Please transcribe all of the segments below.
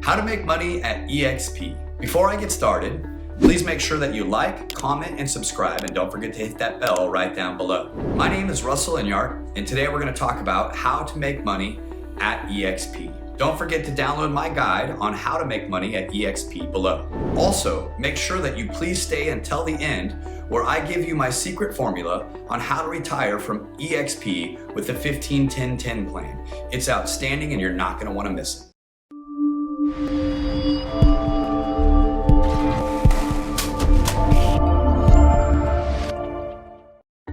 How to make money at eXp. Before I get started, please make sure that you like, comment, and subscribe, and don't forget to hit that bell right down below. My name is Russell Enyart, and today we're going to talk about how to make money at eXp. Don't forget to download my guide on how to make money at eXp below. Also, make sure that you please stay until the end where I give you my secret formula on how to retire from eXp with the 15-10-10 plan. It's outstanding and you're not going to want to miss it.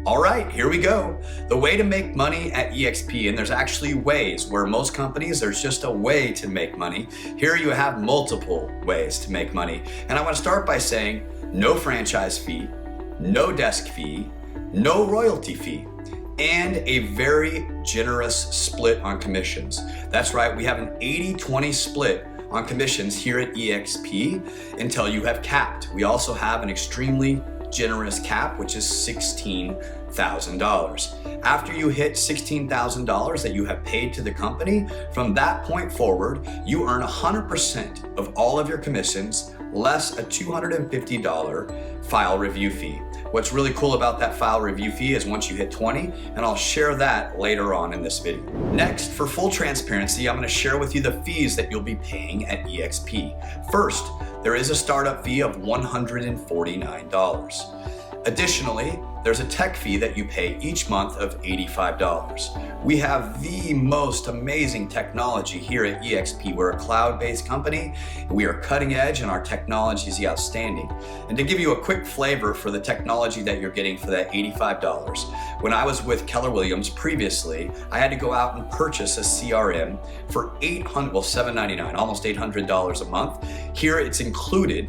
All right, here we go. The way to make money at eXp, and there's actually ways. Where most companies, there's just a way to make money. Here you have multiple ways to make money. And I want to start by saying no franchise fee, no desk fee, no royalty fee, and a very generous split on commissions. That's right, we have an 80-20 split on commissions here at eXp until you have capped. We also have an extremely generous cap, which is $16,000. After you hit $16,000 that you have paid to the company, from that point forward, you earn 100% of all of your commissions, less a $250 file review fee. What's really cool about that file review fee is once you hit 20, and I'll share that later on in this video. Next, for full transparency, I'm going to share with you the fees that you'll be paying at eXp. First, there is a startup fee of $149. Additionally, there's a tech fee that you pay each month of $85. We have the most amazing technology here at eXp. We're a cloud-based company. We are cutting edge and our technology is outstanding. And to give you a quick flavor for the technology that you're getting for that $85, when I was with Keller Williams previously, I had to go out and purchase a CRM for $799, almost $800 a month. Here it's included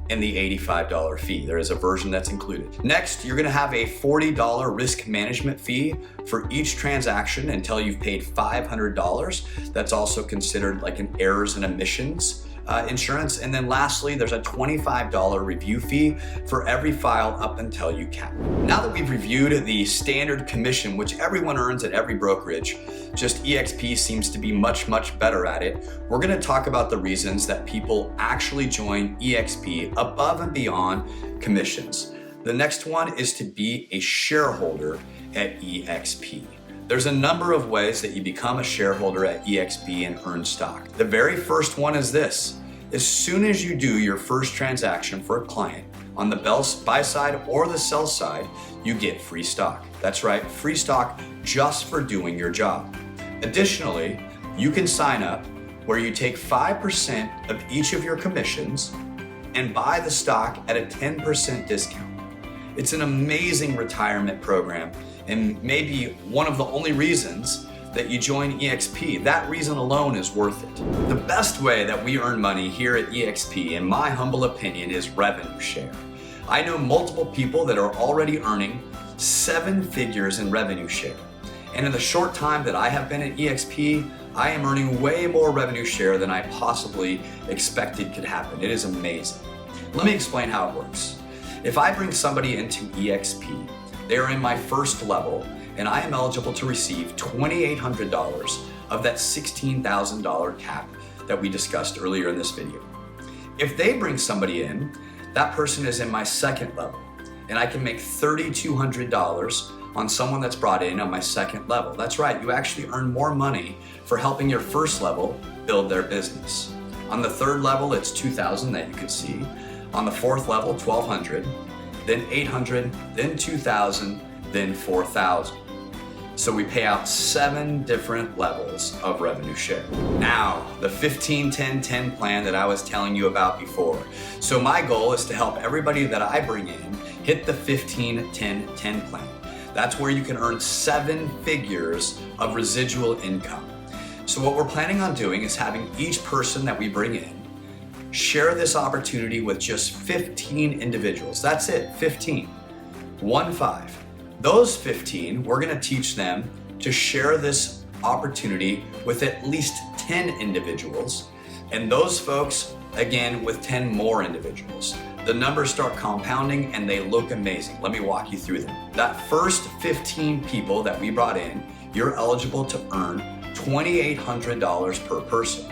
in the $85 fee. There is a version that's included. Next, you're gonna have a $40 risk management fee for each transaction until you've paid $500. That's also considered like an errors and omissions insurance. And then lastly, there's a $25 review fee for every file up until you cap. Now that we've reviewed the standard commission, which everyone earns at every brokerage, just eXp seems to be much, much better at it. We're gonna talk about the reasons that people actually join eXp above and beyond commissions. The next one is to be a shareholder at eXp. There's a number of ways that you become a shareholder at eXp and earn stock. The very first one is this. As soon as you do your first transaction for a client, on the buy side or the sell side, you get free stock. That's right, free stock just for doing your job. Additionally, you can sign up where you take 5% of each of your commissions and buy the stock at a 10% discount. It's an amazing retirement program and maybe one of the only reasons that you join eXp. That reason alone is worth it. The best way that we earn money here at eXp, in my humble opinion, is revenue share. I know multiple people that are already earning 7 figures in revenue share. And in the short time that I have been at eXp, I am earning way more revenue share than I possibly expected could happen. It is amazing. Let me explain how it works. If I bring somebody into eXp, they are in my first level, and I am eligible to receive $2,800 of that $16,000 cap that we discussed earlier in this video. If they bring somebody in, that person is in my second level, and I can make $3,200 on someone that's brought in on my second level. That's right, you actually earn more money for helping your first level build their business. On the third level, it's $2,000 that you could see. On the fourth level, $1,200, then $800, then $2,000, then $4,000. So we pay out 7 different levels of revenue share. Now, the 15-10-10 plan that I was telling you about before. So my goal is to help everybody that I bring in hit the 15-10-10 plan. That's where you can earn 7 figures of residual income. So what we're planning on doing is having each person that we bring in share this opportunity with just 15 individuals. That's it, 15. 1-5. Those 15, we're gonna teach them to share this opportunity with at least 10 individuals. And those folks, again, with 10 more individuals. The numbers start compounding and they look amazing. Let me walk you through them. That first 15 people that we brought in, you're eligible to earn $2,800 per person.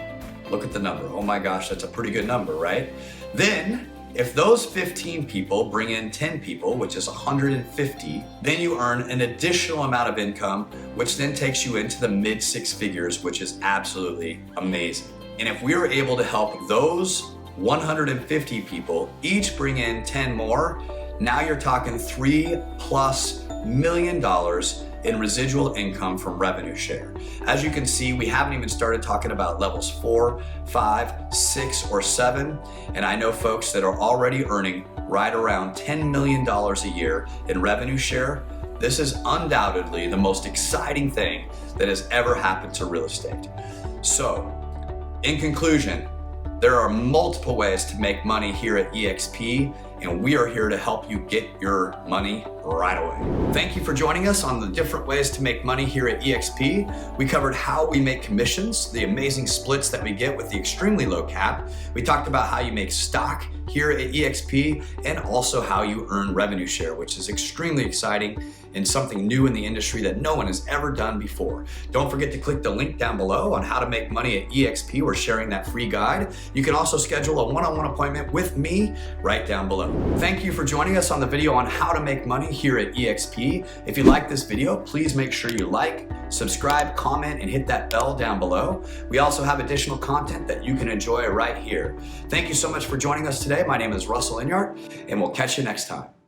Look at the number. Oh my gosh, that's a pretty good number, right? Then, if those 15 people bring in 10 people, which is 150, then you earn an additional amount of income, which then takes you into the mid six figures, which is absolutely amazing. And if we were able to help those 150 people each bring in 10 more, now you're talking $3+ million in residual income from revenue share. As you can see, we haven't even started talking about levels 4, 5, 6, or 7. And I know folks that are already earning right around $10 million a year in revenue share. This is undoubtedly the most exciting thing that has ever happened to real estate. So, in conclusion, there are multiple ways to make money here at eXp, and we are here to help you get your money right away. Thank you for joining us on the different ways to make money here at eXp. We covered how we make commissions, the amazing splits that we get with the extremely low cap. We talked about how you make stock here at eXp, and also how you earn revenue share, which is extremely exciting and something new in the industry that no one has ever done before. Don't forget to click the link down below on how to make money at eXp. We're sharing that free guide. You can also schedule a one-on-one appointment with me right down below. Thank you for joining us on the video on how to make money here at eXp. If you like this video, please make sure you like, subscribe, comment, and hit that bell down below. We also have additional content that you can enjoy right here. Thank you so much for joining us today. My name is Russell Enyart, and we'll catch you next time.